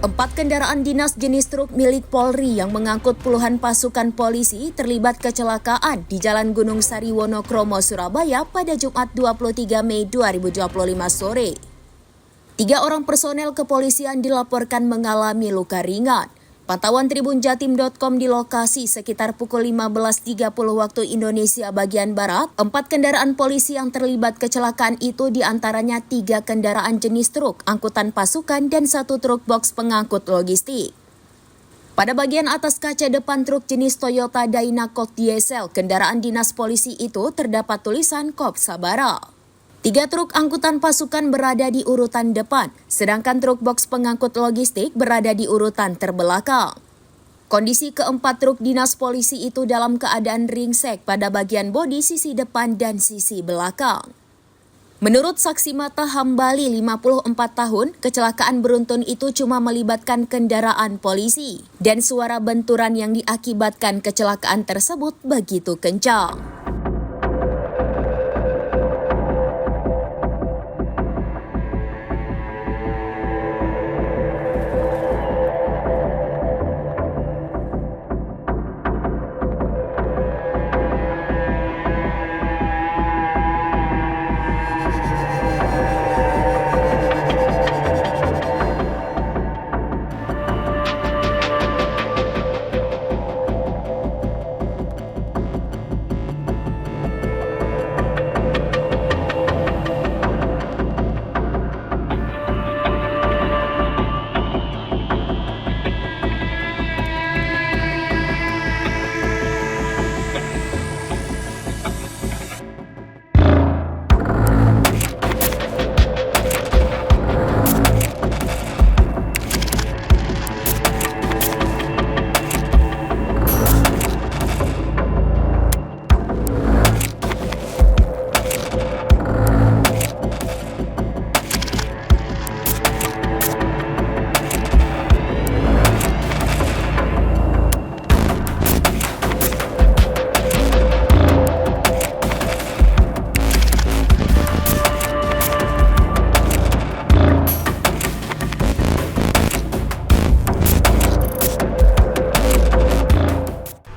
4 kendaraan dinas jenis truk milik Polri yang mengangkut puluhan pasukan polisi terlibat kecelakaan di Jalan Gunung Sari Wonokromo, Surabaya pada Jumat 23 Mei 2025 sore. 3 orang personel kepolisian dilaporkan mengalami luka ringan. Pantauan tribunjatim.com di lokasi sekitar pukul 15.30 waktu Indonesia bagian Barat, 4 kendaraan polisi yang terlibat kecelakaan itu diantaranya 3 kendaraan jenis truk, angkutan pasukan, dan 1 truk box pengangkut logistik. Pada bagian atas kaca depan truk jenis Toyota Dyna-Coke diesel, kendaraan dinas polisi itu terdapat tulisan Kop Sabara. 3 truk angkutan pasukan berada di urutan depan, sedangkan truk box pengangkut logistik berada di urutan terbelakang. Kondisi keempat truk dinas polisi itu dalam keadaan ringsek pada bagian bodi sisi depan dan sisi belakang. Menurut saksi mata Hambali 54 tahun, kecelakaan beruntun itu cuma melibatkan kendaraan polisi dan suara benturan yang diakibatkan kecelakaan tersebut begitu kencang.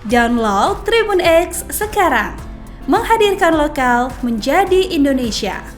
Download Tribun X sekarang, menghadirkan lokal menjadi Indonesia.